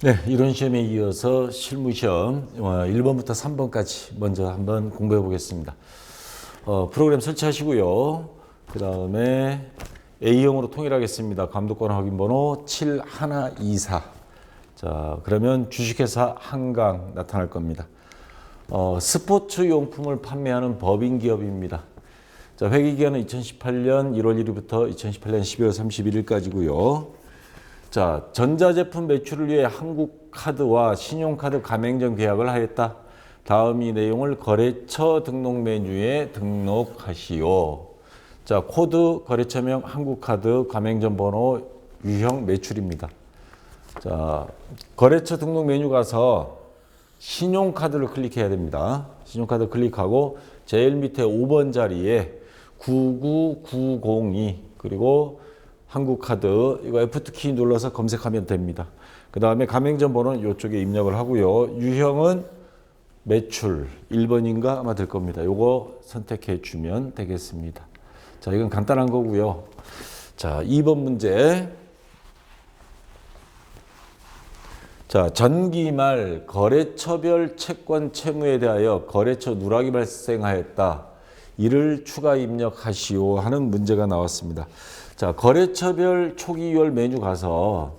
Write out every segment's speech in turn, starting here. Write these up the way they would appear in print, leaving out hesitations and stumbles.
네, 이론 시험에 이어서 실무 시험 1번부터 3번까지 먼저 한번 공부해 보겠습니다. 프로그램 설치하시고요. 그 다음에 A형으로 통일하겠습니다. 감독관 확인번호 7124. 자, 그러면 주식회사 한강 나타날 겁니다. 스포츠 용품을 판매하는 법인 기업입니다. 자, 회계기간은 2018년 1월 1일부터 2018년 12월 31일까지고요. 자, 전자제품 매출을 위해 한국카드와 신용카드 가맹점 계약을 하였다. 다음 이 내용을 거래처 등록 메뉴에 등록하시오. 자, 코드, 거래처명, 한국카드, 가맹점 번호, 유형, 매출입니다. 자, 거래처 등록 메뉴 가서 신용카드를 클릭해야 됩니다. 신용카드 클릭하고 제일 밑에 5번 자리에 99902 그리고 한국카드 이거 F2키 눌러서 검색하면 됩니다. 그 다음에 가맹점 번호는 이쪽에 입력을 하고요. 유형은 매출 1번인가 아마 될 겁니다. 요거 선택해 주면 되겠습니다. 자, 이건 간단한 거고요. 자, 2번 문제. 자, 전기 말 거래처별 채권 채무에 대하여 거래처 누락이 발생하였다. 이를 추가 입력하시오 하는 문제가 나왔습니다. 자, 거래처별 초기 2월 메뉴 가서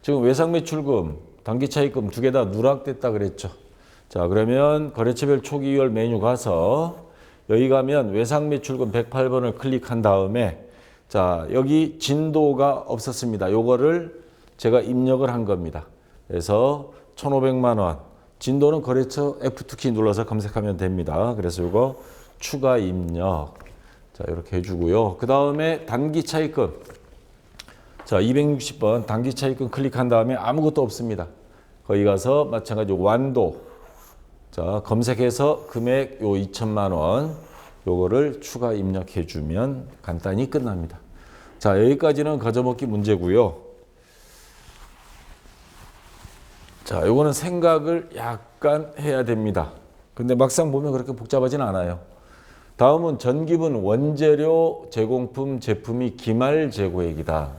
지금 외상매출금, 단기차입금 두 개 다 누락됐다 그랬죠. 자, 그러면 거래처별 초기 2월 메뉴 가서 여기 가면 외상매출금 108번을 클릭한 다음에 자, 여기 진도가 없었습니다. 요거를 제가 입력을 한 겁니다. 그래서 1,500만 원. 진도는 거래처 F2키 눌러서 검색하면 됩니다. 그래서 요거 추가 입력. 자, 이렇게 해주고요. 그 다음에 단기 차입금. 자, 260번 단기 차입금 클릭한 다음에 아무것도 없습니다. 거기 가서 마찬가지로 완도. 자, 검색해서 금액 요 2천만 원. 요거를 추가 입력해주면 간단히 끝납니다. 자, 여기까지는 거저먹기 문제고요. 자, 요거는 생각을 약간 해야 됩니다. 근데 막상 보면 그렇게 복잡하진 않아요. 다음은 전기분 원재료 제공품 제품이 기말 재고액이다.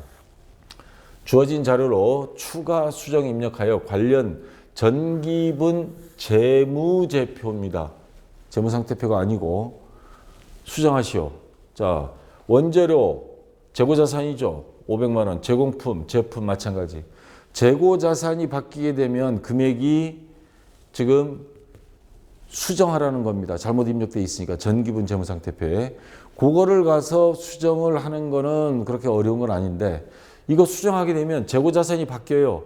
주어진 자료로 추가 수정 입력하여 관련 전기분 재무제표입니다. 재무상태표가 아니고 수정하시오. 자, 원재료 재고자산이죠. 500만 원. 제공품 제품 마찬가지. 재고자산이 바뀌게 되면 금액이 지금 수정하라는 겁니다. 잘못 입력되어 있으니까 전기분 재무상태표에. 그거를 가서 수정을 하는 거는 그렇게 어려운 건 아닌데 이거 수정하게 되면 재고자산이 바뀌어요.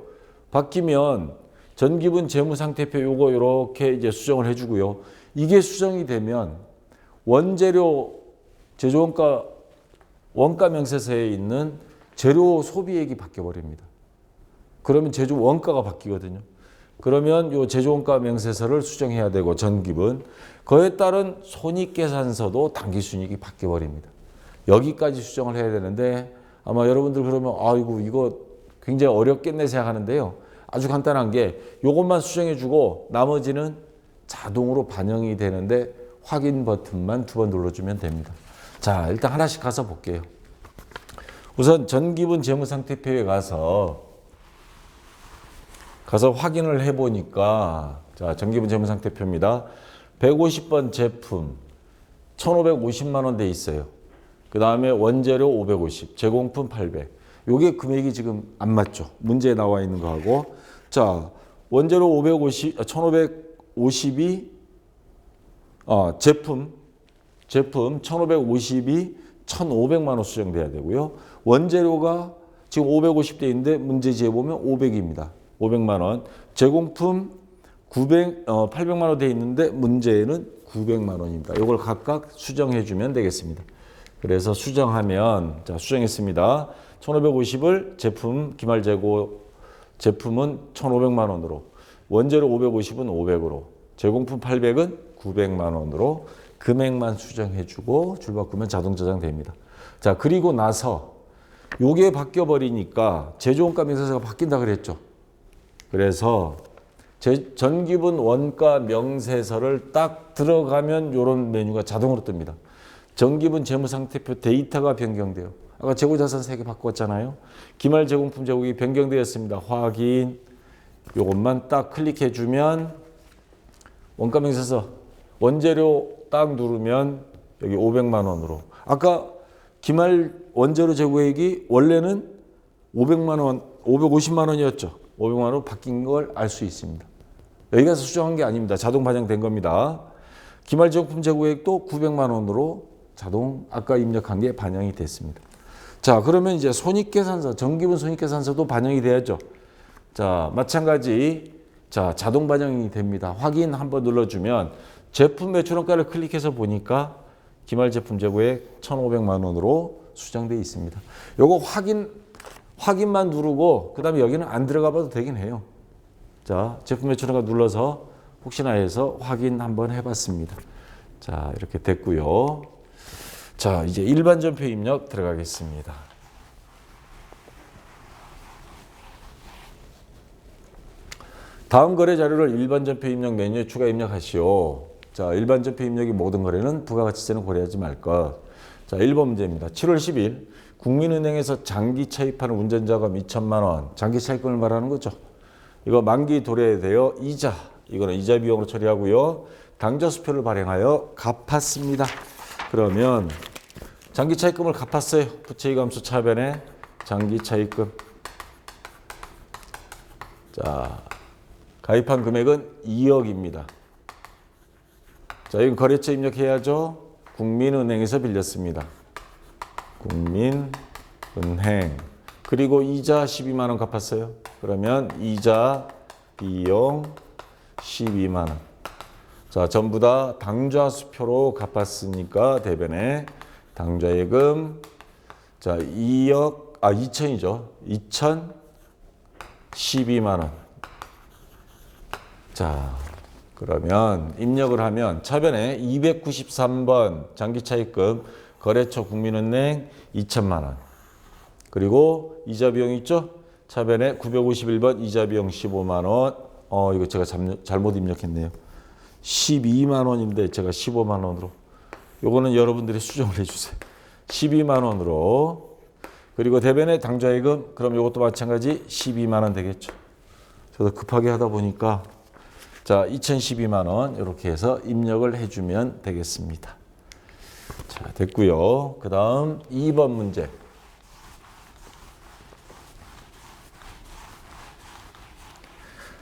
바뀌면 전기분 재무상태표 요거 이렇게 이제 수정을 해주고요. 이게 수정이 되면 원재료 제조원가 원가 명세서에 있는 재료 소비액이 바뀌어 버립니다. 그러면 제조 원가가 바뀌거든요. 그러면 요 제조원가 명세서를 수정해야 되고 전기분 그에 따른 손익계산서도 당기순이익이 바뀌어 버립니다. 여기까지 수정을 해야 되는데 아마 여러분들 그러면 아이고 이거 굉장히 어렵겠네 생각하는데요. 아주 간단한 게 요것만 수정해주고 나머지는 자동으로 반영이 되는데 확인 버튼만 2번 눌러주면 됩니다. 자, 일단 하나씩 가서 볼게요. 우선 전기분 재무상태표에 가서 확인을 해보니까 자, 전기분 재무상태표입니다. 150번 제품 1,550만 원 돼 있어요. 그 다음에 원재료 550, 제공품 800. 요게 금액이 지금 안 맞죠. 문제에 나와 있는 거하고. 자, 원재료 1,550이 제품 1,550이 1,500만 원 수정돼야 되고요. 원재료가 지금 550 돼 있는데 문제지에 보면 500입니다. 500만 원. 제공품 800만 원 돼 있는데 문제에는 900만 원입니다. 이걸 각각 수정해 주면 되겠습니다. 그래서 수정하면 자, 수정했습니다. 1,550을 제품 기말 재고 제품은 1,500만 원으로 원재료 550은 500으로 제공품 800은 900만 원으로 금액만 수정해 주고 줄 바꾸면 자동 저장됩니다. 자, 그리고 나서 요게 바뀌어 버리니까 제조원가 명세서가 바뀐다 그랬죠. 그래서 전기분 원가 명세서를 딱 들어가면 이런 메뉴가 자동으로 뜹니다. 전기분 재무상태표 데이터가 변경돼요. 아까 재고자산 3개 바꿨잖아요. 기말 제공품 제공이 변경되었습니다. 확인, 요것만 딱 클릭해 주면 원가 명세서 원재료 딱 누르면 여기 500만 원으로. 아까 기말 원재료 재고액이 원래는 500만 원, 550만 원이었죠. 500만 원으로 바뀐 걸 알 수 있습니다. 여기 가서 수정한 게 아닙니다. 자동 반영된 겁니다. 기말 제공품 재고액도 900만 원으로 자동 아까 입력한 게 반영이 됐습니다. 자, 그러면 이제 손익계산서, 정기분 손익계산서도 반영이 돼야죠. 자, 마찬가지. 자, 자동 반영이 됩니다. 확인 한번 눌러주면 제품 매출원가를 클릭해서 보니까 기말 제품 재고액 1,500만 원으로 수정되어 있습니다. 요거 확인만 누르고 그 다음에 여기는 안 들어가 봐도 되긴 해요. 자, 제품 매출원가 눌러서 혹시나 해서 확인 한번 해봤습니다. 자, 이렇게 됐고요. 자, 이제 일반 전표 입력 들어가겠습니다. 다음 거래 자료를 일반 전표 입력 메뉴에 추가 입력하시오. 자, 일반 전표 입력이 모든 거래는 부가가치세는 고려하지 말 것. 자, 1번 문제입니다. 7월 10일 국민은행에서 장기 차입하는 운전자금 2천만 원. 장기 차입금을 말하는 거죠. 이거 만기 도래되어 이자. 이거는 이자 비용으로 처리하고요. 당좌수표를 발행하여 갚았습니다. 그러면 장기 차입금을 갚았어요. 부채이감수 차변에 장기 차입금. 자, 가입한 금액은 2억입니다. 자, 이건 거래처 입력해야죠. 국민은행에서 빌렸습니다. 국민은행. 그리고 이자 12만 원 갚았어요. 그러면 이자 비용 12만 원. 자, 전부 다 당좌수표로 갚았으니까 대변에 당좌예금. 자, 2천이죠. 2천 12만 원. 자, 그러면 입력을 하면 차변에 293번 장기차입금 거래처 국민은행 2천만 원. 그리고 이자 비용 있죠? 차변에 951번 이자 비용 15만 원. 이거 제가 잘못 입력했네요. 12만 원인데 제가 15만 원으로. 요거는 여러분들이 수정을 해주세요. 12만 원으로. 그리고 대변에 당좌예금. 그럼 요것도 마찬가지 12만 원 되겠죠. 저도 급하게 하다 보니까 자, 2012만 원 이렇게 해서 입력을 해주면 되겠습니다. 자, 됐고요. 그 다음 2번 문제.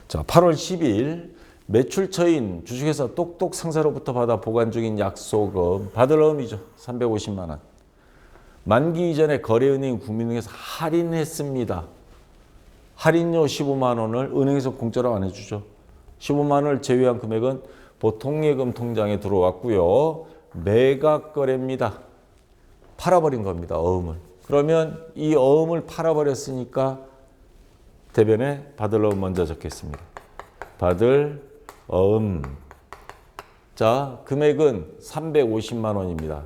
자, 8월 10일 매출처인 주식회사 똑똑 상사로부터 받아 보관 중인 약소금 받을 어음이죠. 350만 원. 만기 이전에 거래은행 국민은행에서 할인했습니다. 할인료 15만 원을 은행에서 공짜로 안 해주죠. 15만 원을 제외한 금액은 보통예금 통장에 들어왔고요. 매각 거래입니다. 팔아버린 겁니다. 어음을. 그러면 이 어음을 팔아버렸으니까 대변에 받을 어음 먼저 적겠습니다. 받을 어음. 자, 금액은 350만 원입니다.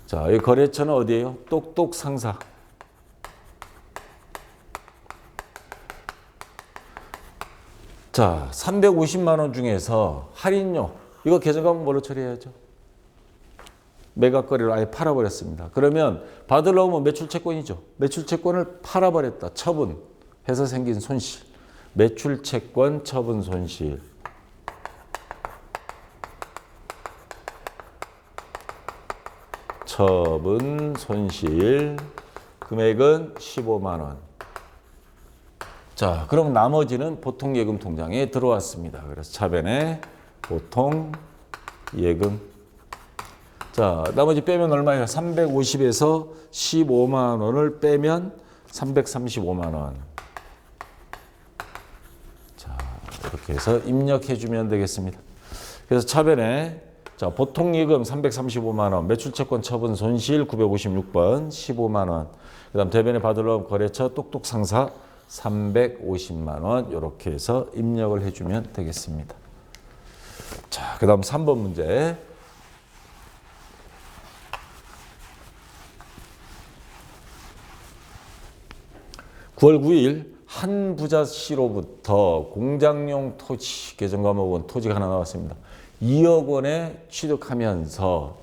자, 이 거래처는 어디예요? 똑똑 상사. 자, 350만 원 중에서 할인료. 이거 계정가면 뭘로 처리해야죠? 매각거래로 아예 팔아버렸습니다. 그러면 받을 어음은 매출채권이죠. 매출채권을 팔아버렸다. 처분해서 생긴 손실. 매출채권 처분 손실. 처분 손실. 금액은 15만 원. 자, 그럼 나머지는 보통예금 통장에 들어왔습니다. 그래서 차변에 보통예금. 자, 나머지 빼면 얼마예요? 350에서 15만 원을 빼면 335만 원. 자, 이렇게 해서 입력해 주면 되겠습니다. 그래서 차변에 자, 보통예금 335만 원, 매출채권 처분 손실 956번 15만 원. 그다음 대변에 받을 어음 거래처 똑똑 상사 350만 원 이렇게 해서 입력을 해주면 되겠습니다. 자, 그 다음 3번 문제. (9월 9일) 한 부자 씨로부터 공장용 토지 계정 과목은 토지가 하나 나왔습니다. 2억 원에 취득하면서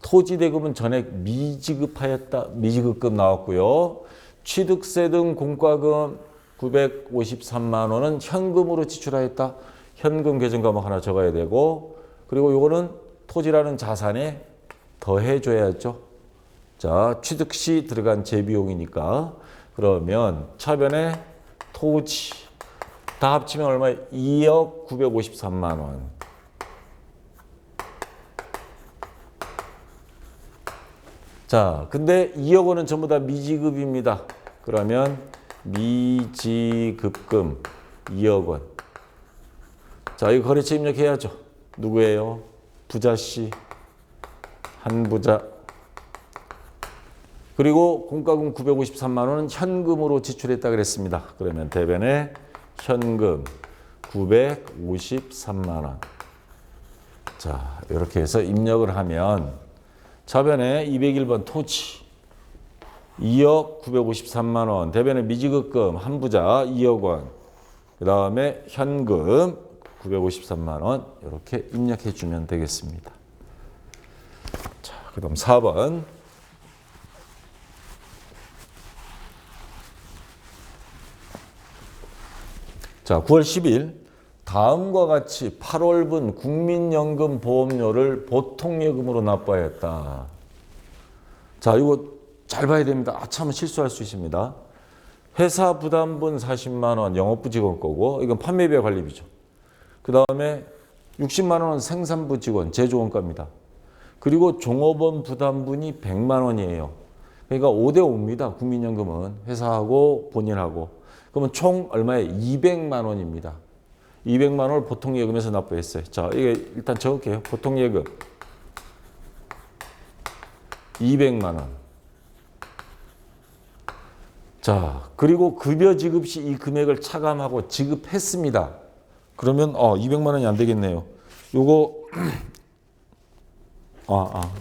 토지 대금은 전액 미지급하였다. 미지급금 나왔고요. 취득세 등 공과금 953만 원은 현금으로 지출하였다. 현금 계정 과목 하나 적어야 되고, 그리고 요거는 토지라는 자산에 더해줘야죠. 자, 취득 시 들어간 재비용이니까. 그러면 차변에 토지 다 합치면 얼마예요? 2억 953만 원. 자, 근데 2억 원은 전부 다 미지급입니다. 그러면 미지급금 2억 원. 자, 이거 거래처 입력해야죠. 누구예요? 부자씨, 한부자. 그리고 공과금 953만 원은 현금으로 지출했다 그랬습니다. 그러면 대변에 현금 953만 원. 자, 이렇게 해서 입력을 하면 차변에 201번 토지 2억 953만 원, 대변에 미지급금 한부자 2억 원, 그 다음에 현금 953만 원 이렇게 입력해 주면 되겠습니다. 자, 그 다음 4번. 자, 9월 10일 다음과 같이 8월분 국민연금 보험료를 보통예금으로 납부하였다. 자, 이거 잘 봐야 됩니다. 아참 실수할 수 있습니다. 회사 부담분 40만 원 영업부 직원 거고, 이건 판매비와 관리비죠. 그 다음에 60만 원은 생산부 직원, 제조원가입니다. 그리고 종업원 부담분이 100만 원이에요. 그러니까 5대 5입니다. 국민연금은 회사하고 본인하고. 그러면 총 얼마에 200만 원입니다. 200만 원을 보통예금에서 납부했어요. 자, 이게 일단 적을게요. 보통예금 200만 원. 자, 그리고 급여 지급 시 이 금액을 차감하고 지급했습니다. 그러면 200만 원이 안 되겠네요. 요거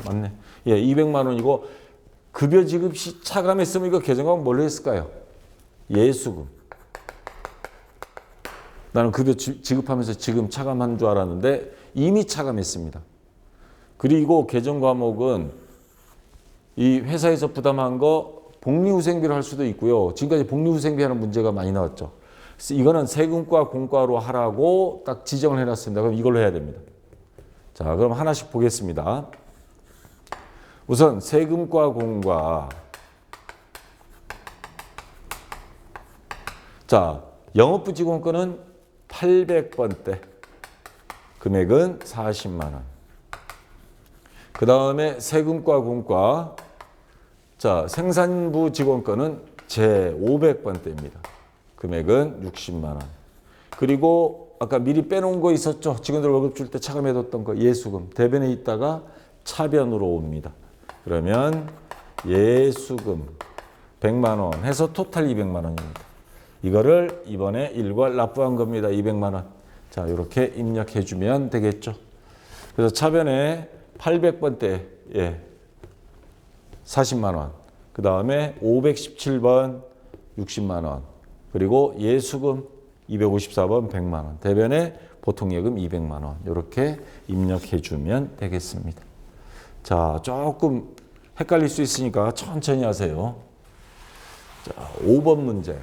맞네. 예, 200만 원이고 급여 지급 시 차감했으면 이거 계정과목 뭘로 했을까요? 예수금. 나는 급여 지급하면서 지금 차감한 줄 알았는데 이미 차감했습니다. 그리고 계정 과목은 이 회사에서 부담한 거 복리후생비로 할 수도 있고요. 지금까지 복리후생비 하는 문제가 많이 나왔죠. 그래서 이거는 세금과 공과로 하라고 딱 지정을 해놨습니다. 그럼 이걸로 해야 됩니다. 자, 그럼 하나씩 보겠습니다. 우선 세금과 공과. 자, 영업부 직원 거는 800번대. 금액은 40만 원. 그 다음에 세금과 공과. 자, 생산부 직원 거는 제 500번대입니다. 금액은 60만 원. 그리고 아까 미리 빼놓은 거 있었죠? 직원들 월급 줄 때 차감해뒀던 거 예수금. 대변에 있다가 차변으로 옵니다. 그러면 예수금 100만 원 해서 토탈 200만 원입니다. 이거를 이번에 일괄 납부한 겁니다. 200만 원. 자, 이렇게 입력해 주면 되겠죠. 그래서 차변에 800번대 40만 원. 그 다음에 517번 60만 원. 그리고 예수금 254번 100만 원. 대변에 보통예금 200만 원. 이렇게 입력해 주면 되겠습니다. 자, 조금 헷갈릴 수 있으니까 천천히 하세요. 자, 5번 문제.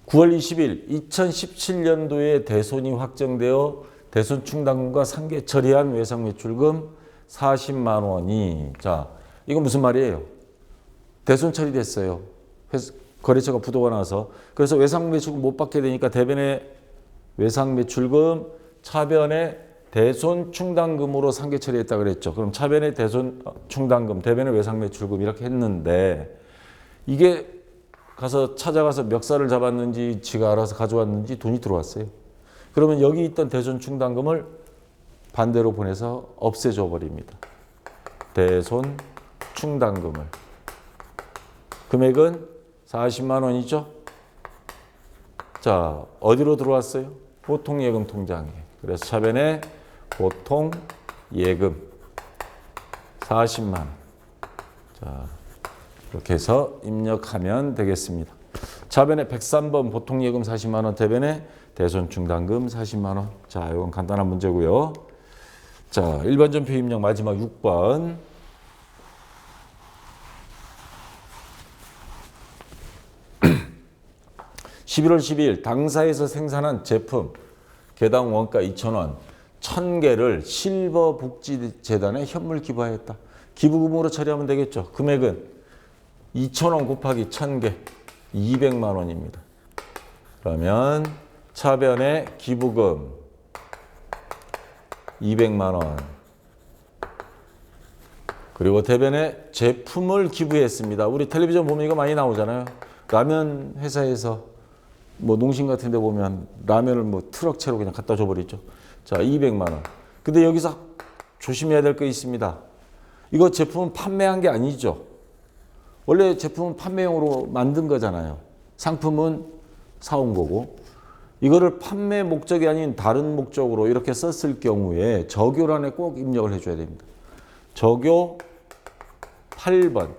(9월 20일) 2017년도에 대손이 확정되어 대손 충당금과 상계 처리한 외상매출금 40만 원이, 자, 이건 무슨 말이에요? 대손 처리됐어요. 거래처가 부도가 나서. 그래서 외상매출금 못 받게 되니까 대변에 외상매출금, 차변에 대손 충당금으로 상계 처리했다 그랬죠. 그럼 차변에 대손 충당금, 대변에 외상매출금 이렇게 했는데, 이게 가서 찾아가서 멱살을 잡았는지 지가 알아서 가져왔는지 돈이 들어왔어요. 그러면 여기 있던 대손 충당금을 반대로 보내서 없애줘 버립니다. 대손 충당금을. 금액은 40만 원이죠. 자, 어디로 들어왔어요? 보통예금 통장에. 그래서 차변에 보통예금 40만 원. 자, 이렇게 해서 입력하면 되겠습니다. 차변에 103번 보통예금 40만 원, 대변에 대손 충당금 40만 원. 자, 이건 간단한 문제고요. 자, 1번 전표 입력 마지막 6번. 11월 12일 당사에서 생산한 제품 개당 원가 2,000원 1,000개를 실버복지재단에 현물 기부하였다. 기부금으로 처리하면 되겠죠. 금액은 2,000원 곱하기 1,000개 200만 원입니다. 그러면 차변의 기부금 200만 원 그리고 대변에 제품을 기부했습니다. 우리 텔레비전 보면 이거 많이 나오잖아요. 라면 회사에서 뭐 농심 같은 데 보면 라면을 뭐 트럭채로 그냥 갖다 줘버리죠. 자, 200만 원. 근데 여기서 조심해야 될 거 있습니다. 이거 제품은 판매한 게 아니죠. 원래 제품은 판매용으로 만든 거잖아요. 상품은 사온 거고. 이거를 판매 목적이 아닌 다른 목적으로 이렇게 썼을 경우에 적요란에 꼭 입력을 해줘야 됩니다. 적요 8번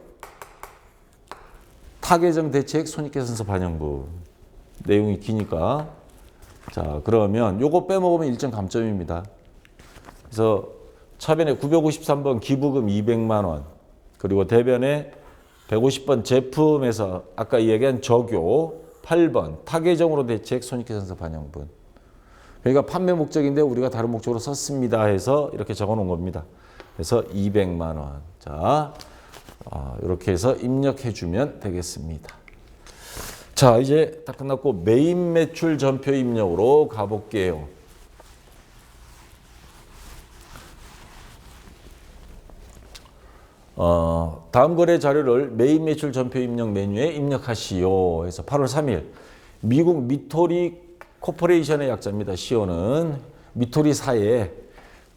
타계정 대책 손익계산서 반영분 내용이 기니까 자 그러면 요거 빼먹으면 일정 감점입니다. 그래서 차변에 953번 기부금 200만 원 그리고 대변에 150번 제품에서 아까 이야기한 적요 8번 타계정으로 대책 손익계산서 반영분 그러니까 판매 목적인데 우리가 다른 목적으로 썼습니다 해서 이렇게 적어 놓은 겁니다. 그래서 200만 원. 자, 이렇게 해서 입력해 주면 되겠습니다. 자, 이제 다 끝났고 메인 매출 전표 입력으로 가볼게요. 다음 거래 자료를 메인 매출 전표 입력 메뉴에 입력하시오. 해서 8월 3일 미국 미토리 코퍼레이션의 약자입니다. 시오는 미토리사에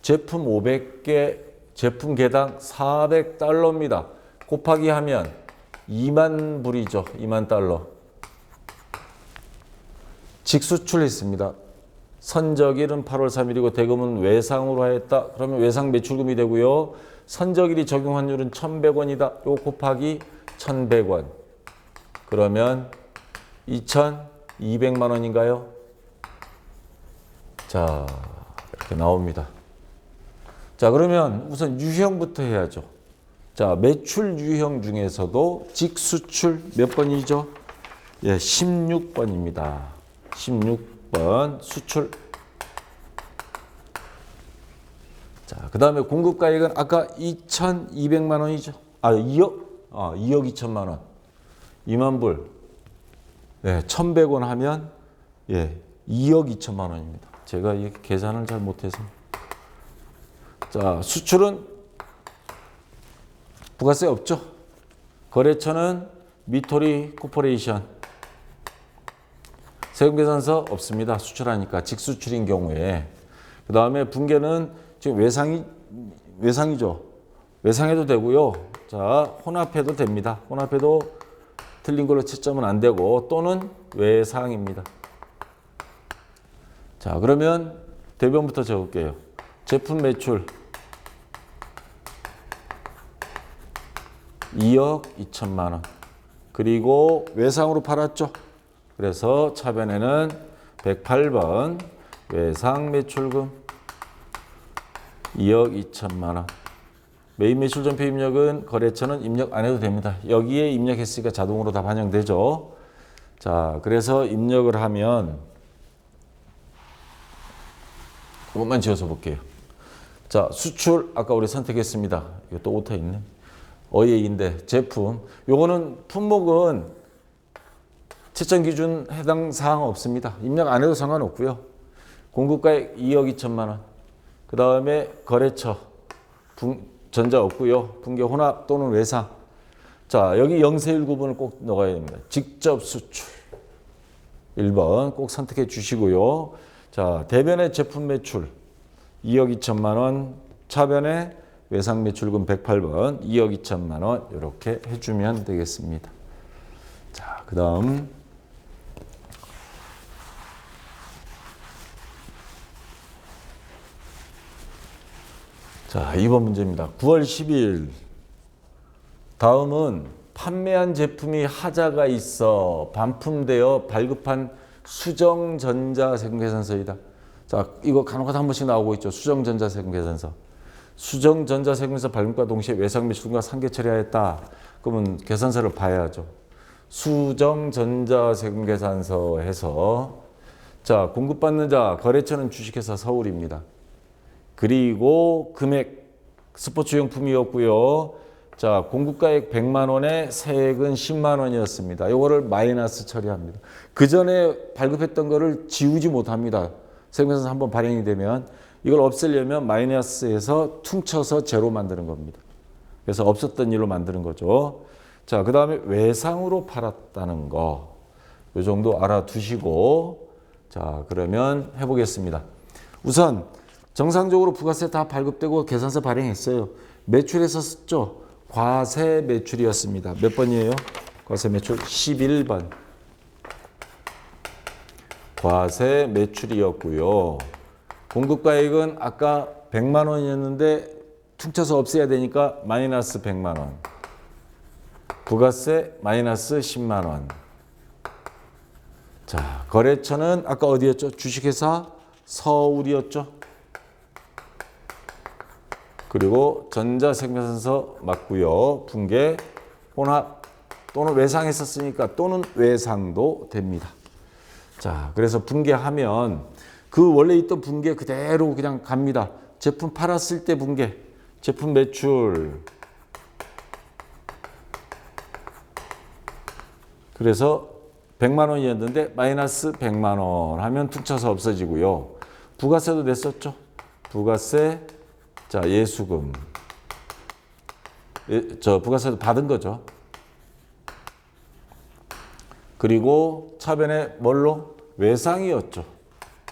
제품 500개 제품 개당 400달러입니다. 곱하기 하면 2만 불이죠. 2만 달러. 직수출했습니다. 선적일은 8월 3일이고 대금은 외상으로 하였다. 그러면 외상 매출금이 되고요. 선적일이 적용 환율은 1,100원이다. 요 곱하기 1,100원. 그러면 2,200만 원인가요? 자, 이렇게 나옵니다. 자, 그러면 우선 유형부터 해야죠. 자, 매출 유형 중에서도 직수출 몇 번이죠? 예, 16번입니다. 16번 수출. 자, 그 다음에 공급가액은 아까 2,200만 원이죠. 2억? 2억 2천만 원. 2만 불. 네, 1,100원 하면 예, 2억 2천만 원입니다. 제가 이 계산을 잘 못해서. 자, 수출은 부가세 없죠. 거래처는 미토리 코퍼레이션. 세금계산서 없습니다. 수출하니까 직수출인 경우에. 그 다음에 분계는 지금 외상이죠. 외상해도 되고요. 자, 혼합해도 됩니다. 혼합해도 틀린 걸로 채점은 안 되고 또는 외상입니다. 자, 그러면 대변부터 적을게요. 제품 매출 2억 2천만 원. 그리고 외상으로 팔았죠. 그래서 차변에는 108번 외상 매출금 2억 2천만 원. 메인 매출 전표 입력은 거래처는 입력 안 해도 됩니다. 여기에 입력했으니까 자동으로 다 반영되죠. 자, 그래서 입력을 하면 이것만 지어서 볼게요. 자, 수출 아까 우리 선택했습니다. 이거 또 오타 있네. 어예인데 제품. 요거는 품목은 채점 기준 해당 사항 없습니다. 입력 안 해도 상관없고요. 공급가액 2억 2천만 원. 그 다음에 거래처 전자 없고요. 분계 혼합 또는 외상. 자, 여기 영세율 구분을 꼭 넣어야 됩니다. 직접 수출 1번 꼭 선택해 주시고요. 자, 대변의 제품 매출 2억 2천만 원, 차변의 외상 매출금 108번 2억 2천만 원 이렇게 해주면 되겠습니다. 자, 그 다음 자, 2번 문제입니다. 9월 10일 다음은 판매한 제품이 하자가 있어 반품되어 발급한 수정전자 세금계산서이다. 자, 이거 간혹가다 한 번씩 나오고 있죠. 수정전자 세금계산서. 수정전자 세금계산서 발급과 동시에 외상 매출금과 상계 처리하였다. 그러면 계산서를 봐야죠. 수정 전자세금계산서 해서 자, 공급받는 자 거래처는 주식회사 서울입니다. 그리고 금액 스포츠용품이었고요. 자, 공급가액 100만 원에 세액은 10만 원이었습니다. 이거를 마이너스 처리합니다. 그 전에 발급했던 거를 지우지 못합니다. 세금계산서 한번 발행이 되면 이걸 없애려면 마이너스에서 퉁쳐서 제로 만드는 겁니다. 그래서 없었던 일로 만드는 거죠. 자, 그 다음에 외상으로 팔았다는 거. 이 정도 알아두시고 자, 그러면 해보겠습니다. 우선 정상적으로 부가세 다 발급되고 계산서 발행했어요. 매출에서 썼죠. 과세 매출이었습니다. 몇 번이에요? 과세 매출 11번. 과세 매출이었고요. 공급가액은 아까 100만 원이었는데 퉁쳐서 없애야 되니까 마이너스 100만 원. 부가세 마이너스 10만 원. 자, 거래처는 아까 어디였죠? 주식회사 서울이었죠. 그리고 전자세금계산서 맞고요. 분계, 혼합 또는 외상했었으니까 또는 외상도 됩니다. 자, 그래서 분계하면 그 원래 있던 분계 그대로 그냥 갑니다. 제품 팔았을 때 분계, 제품 매출. 그래서 100만 원이었는데 마이너스 100만 원 하면 퉁쳐서 없어지고요. 부가세도 냈었죠. 부가세, 자, 예수금. 부가세도 받은 거죠. 그리고 차변에 뭘로? 외상이었죠.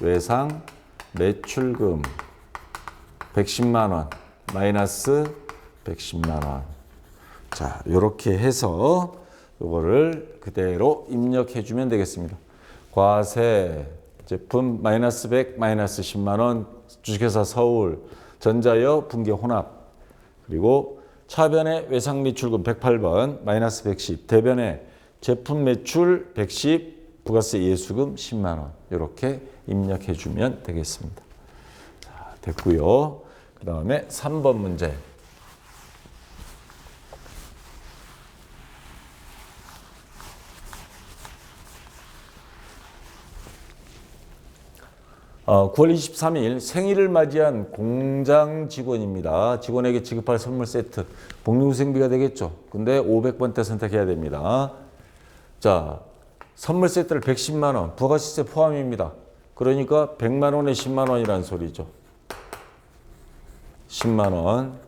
외상, 매출금 110만 원, 마이너스 110만 원. 자, 이렇게 해서 이거를 그대로 입력해 주면 되겠습니다. 과세, 제품 마이너스 100, 마이너스 10만 원, 주식회사 서울, 전자여 분계 혼합, 그리고 차변에 외상 매출금 108번, 마이너스 110, 대변에 제품 매출 110, 부가세 예수금 10만 원 이렇게 입력해 주면 되겠습니다. 자, 됐고요. 그 다음에 3번 문제. 어, 9월 23일 생일을 맞이한 공장 직원입니다. 직원에게 지급할 선물 세트, 복리후생비가 되겠죠. 근데 500번대 선택해야 됩니다. 자, 선물 세트를 110만 원, 부가시세 포함입니다. 그러니까 100만 원에 10만 원이라는 소리죠. 10만 원.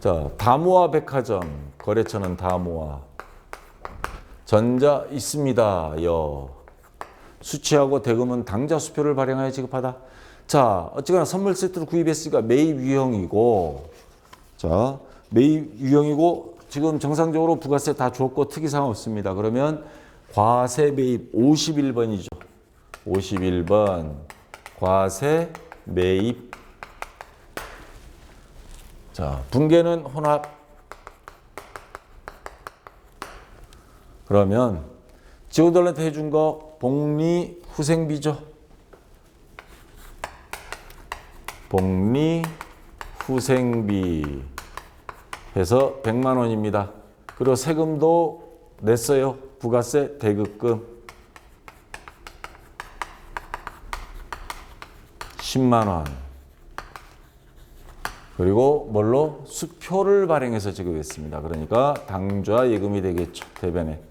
자, 다모아 백화점, 거래처는 다모아. 전자 있습니다. 여. 수취하고 대금은 당좌 수표를 발행하여 지급하다. 자, 어쨌거나 선물 세트를 구입했으니까 매입 유형이고, 자, 매입 유형이고, 지금 정상적으로 부가세 다 줬고 특이사항 없습니다. 그러면 과세 매입 51번이죠. 51번. 과세 매입. 자, 분계는 혼합. 그러면 직원들한테 해준 거 복리 후생비죠. 복리 후생비 해서 100만 원입니다. 그리고 세금도 냈어요. 부가세 대급금 10만 원. 그리고 뭘로? 수표를 발행해서 지급했습니다. 그러니까 당좌 예금이 되겠죠. 대변에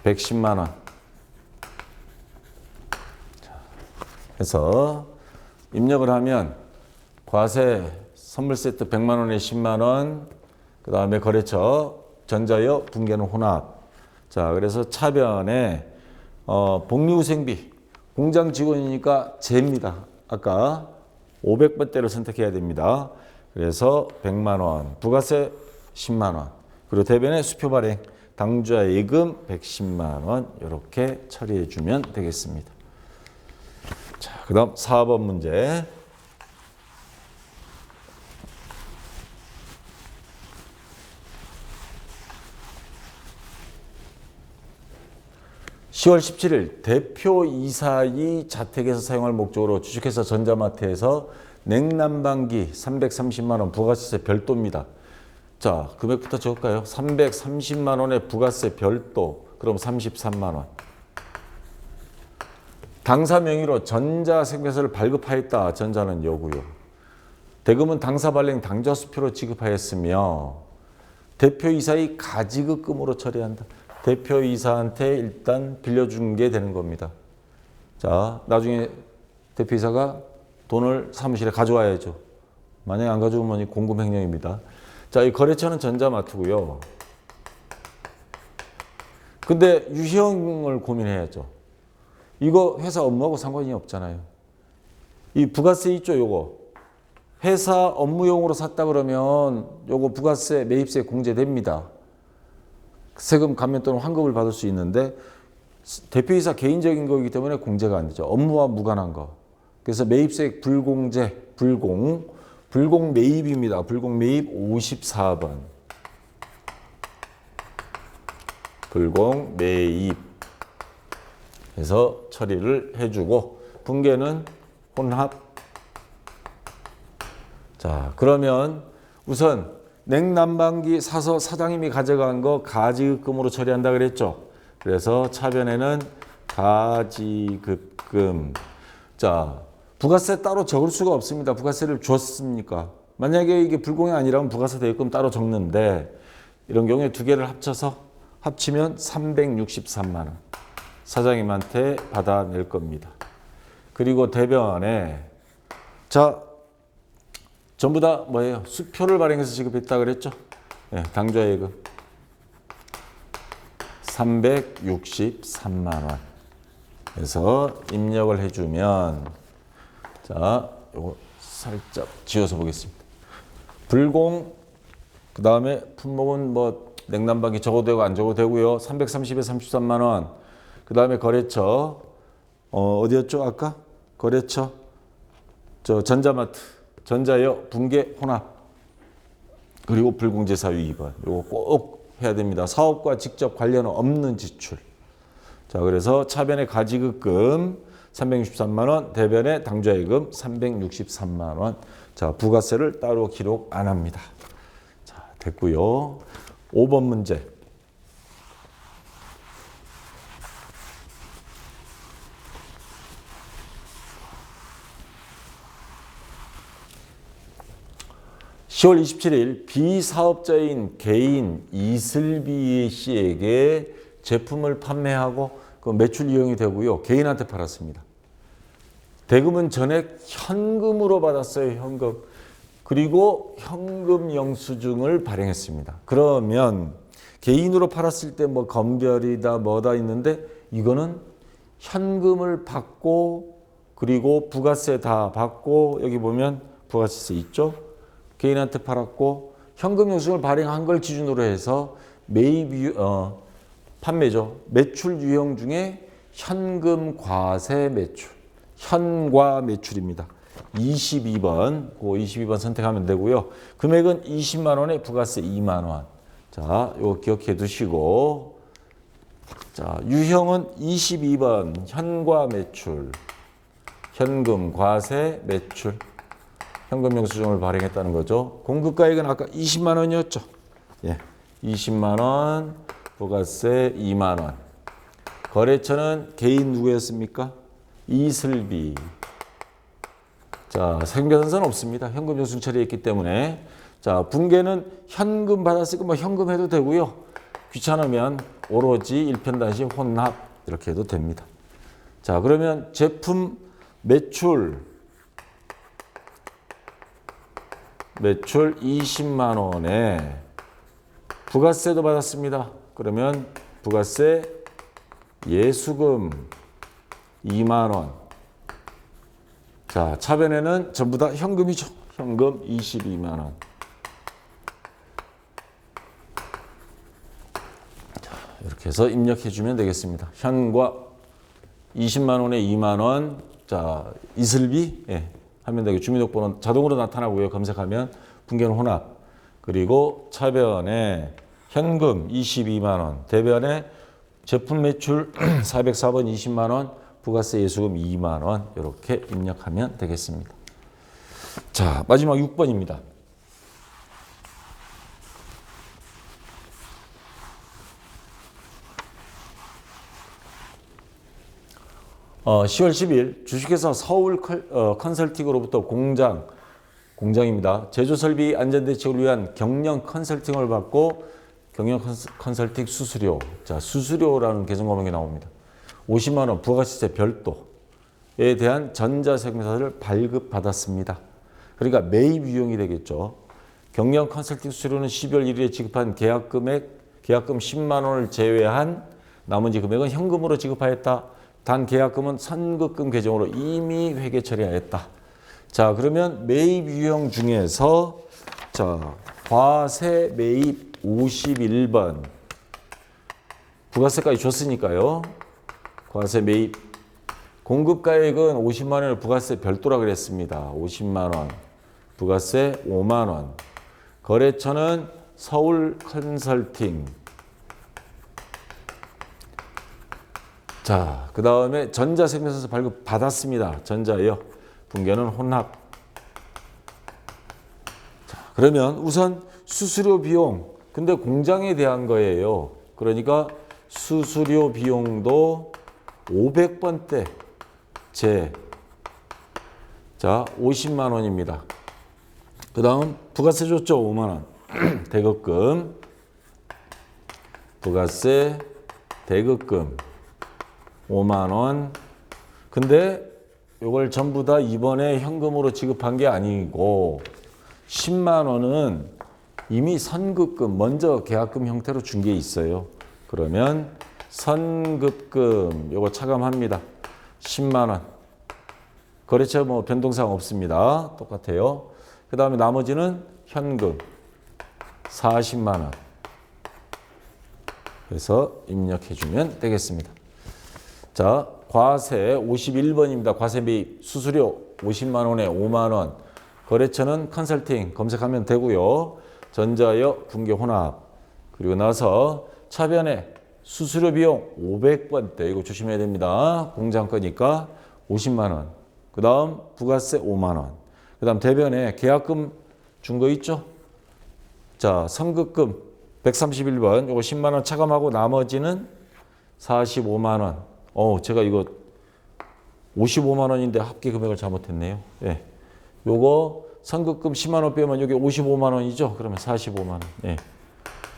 110만 원. 해서 입력을 하면 과세 선물 세트 100만 원에 10만 원, 그 다음에 거래처 전자여 분계는 혼합. 자, 그래서 차변에 복리후생비 공장 직원이니까 제입니다. 아까 500번대를 선택해야 됩니다. 그래서 100만 원, 부가세 10만 원, 그리고 대변에 수표 발행 당좌 예금 110만 원 이렇게 처리해 주면 되겠습니다. 자, 그 다음 4번 문제. (10월 17일) 대표 이사이 자택에서 사용할 목적으로 주식회사 전자마트에서 냉난방기 330만 원 부가세세 별도입니다. 자, 금액부터 적을까요? 330만 원의 부가세 별도. 그럼 33만 원. 당사 명의로 전자생계서를 발급하였다. 전자는 여고요. 대금은 당사 발행 당좌수표로 지급하였으며 대표이사의 가지급금으로 처리한다. 대표이사한테 일단 빌려준 게 되는 겁니다. 자, 나중에 대표이사가 돈을 사무실에 가져와야죠. 만약에 안 가져오면 공금횡령입니다. 자, 이 거래처는 전자마트고요. 근데 유형을 고민해야죠. 이거 회사 업무하고 상관이 없잖아요. 이 부가세 있죠, 요거. 회사 업무용으로 샀다 그러면 요거 부가세, 매입세 공제됩니다. 세금 감면 또는 환급을 받을 수 있는데 대표이사 개인적인 거이기 때문에 공제가 안 되죠. 업무와 무관한 거. 그래서 매입세 불공제, 불공 매입입니다. 불공 매입 54번. 불공 매입. 해서 처리를 해주고 분계는 혼합. 자, 그러면 우선 냉난방기 사서 사장님이 가져간 거 가지급금으로 처리한다 그랬죠. 그래서 차변에는 가지급금. 자, 부가세 따로 적을 수가 없습니다. 부가세를 줬습니까? 만약에 이게 불공이 아니라면 부가세 대입금 따로 적는데 이런 경우에 두 개를 합치면 363만 원. 사장님한테 받아낼 겁니다. 그리고 대변에 자, 전부 다 뭐예요? 수표를 발행해서 지급했다 그랬죠? 네, 당좌예금 363만 원 해서 입력을 해주면 자, 요거 살짝 지워서 보겠습니다. 불공 그 다음에 품목은 뭐 냉난방기 적어도 되고 안 적어도 되고요. 330에 33만 원. 그 다음에 거래처 어디였죠? 아까 거래처 저 전자마트 전자역 분계 혼합 그리고 불공제사유 2번 이거 꼭 해야 됩니다. 사업과 직접 관련 없는 지출. 자, 그래서 차변의 가지급금 363만 원, 대변의 당좌예금 363만 원. 자, 부가세를 따로 기록 안 합니다. 자, 됐고요. 5번 문제. (10월 27일) 비사업자인 개인 이슬비 씨에게 제품을 판매하고 그 매출 이용이 되고요. 개인한테 팔았습니다. 대금은 전액 현금으로 받았어요. 현금. 그리고 현금 영수증을 발행했습니다. 그러면 개인으로 팔았을 때 뭐 검별이다 뭐다 있는데 이거는 현금을 받고 그리고 부가세 다 받고 여기 보면 부가세 있죠. 개인한테 팔았고 현금 영수증을 발행한 걸 기준으로 해서 매입 판매죠. 매출 유형 중에 현금 과세 매출, 현과 매출입니다. 22번, 그 22번 선택하면 되고요. 금액은 20만 원에 부가세 2만 원. 자, 요거 기억해 두시고. 자, 유형은 22번 현과 매출, 현금 과세 매출. 현금 영수증을 발행했다는 거죠. 공급가액은 아까 20만 원이었죠. 예, 20만 원, 부가세 2만 원. 거래처는 개인 누구였습니까? 이슬비. 자, 생계선서는 없습니다. 현금 영수증 처리했기 때문에. 자, 분계는 현금 받았으니까 뭐 현금 해도 되고요. 귀찮으면 오로지 일편단심 혼합 이렇게 해도 됩니다. 자, 그러면 제품 매출 20만 원에 부가세도 받았습니다. 그러면 부가세 예수금 2만 원. 자, 차변에는 전부 다 현금이죠. 현금 22만 원. 자, 이렇게 해서 입력해 주면 되겠습니다. 현과 20만 원에 2만 원. 자, 이슬비 예. 하면 되게 주민등록번호 자동으로 나타나고요. 검색하면 분계는 혼합. 그리고 차변에 현금 22만 원, 대변에 제품 매출 404번 20만 원, 부가세 예수금 2만 원 이렇게 입력하면 되겠습니다. 자, 마지막 6번입니다. 10월 10일 주식회사 서울 컨설팅으로부터 공장입니다. 제조설비 안전대책을 위한 경영 컨설팅을 받고 경영 컨설팅 수수료. 자, 수수료라는 계정 과목이 나옵니다. 50만 원 부가시세 별도에 대한 전자세금사를 발급받았습니다. 그러니까 매입 유형이 되겠죠. 경영 컨설팅 수수료는 12월 1일에 지급한 계약금 10만 원을 제외한 나머지 금액은 현금으로 지급하였다. 단 계약금은 선급금 계정으로 이미 회계 처리하였다. 자, 그러면 매입 유형 중에서 자, 과세 매입 51번. 부가세까지 줬으니까요. 과세 매입. 공급가액은 50만 원을 부가세 별도라 그랬습니다. 50만 원. 부가세 5만 원. 거래처는 서울 컨설팅. 자, 그 다음에 전자세금에서 발급 받았습니다. 전자요. 분계는 혼합. 자, 그러면 우선 수수료 비용. 근데 공장에 대한 거예요. 그러니까 수수료 비용도 500번대 자, 50만 원입니다. 그 다음 부가세 줬죠. 5만 원. 대급금. 부가세 대급금 5만 원. 근데 이걸 전부 다 이번에 현금으로 지급한 게 아니고 10만 원은 이미 선급금, 먼저 계약금 형태로 준 게 있어요. 그러면 선급금 요거 차감합니다. 10만 원. 거래처 뭐 변동사항 없습니다. 똑같아요. 그 다음에 나머지는 현금 40만 원. 그래서 입력해주면 되겠습니다. 자, 과세 51번입니다. 과세 매입 수수료 50만 원에 5만 원. 거래처는 컨설팅 검색하면 되고요. 전자역 분계 혼합. 그리고 나서 차변에 수수료 비용 500번대. 이거 조심해야 됩니다. 공장 거니까 50만 원. 그 다음 부가세 5만 원. 그 다음 대변에 계약금 준 거 있죠? 자, 선급금 131번. 요거 10만 원 차감하고 나머지는 45만 원. 제가 이거 55만 원인데 합계 금액을 잘못했네요. 예. 요거 선급금 10만 원 빼면 여기 55만 원이죠? 그러면 45만 원. 예.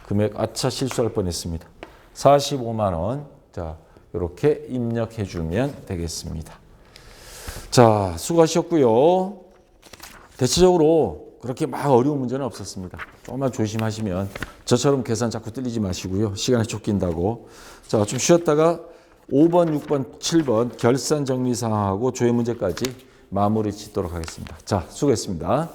금액 아차 실수할 뻔했습니다. 45만 원. 자, 이렇게 입력해 주면 되겠습니다. 자, 수고하셨고요. 대체적으로 그렇게 막 어려운 문제는 없었습니다. 조금만 조심하시면 저처럼 계산 자꾸 틀리지 마시고요. 시간에 쫓긴다고. 자, 좀 쉬었다가 5번, 6번, 7번 결산 정리 사항하고 조회 문제까지 마무리 짓도록 하겠습니다. 자, 수고했습니다.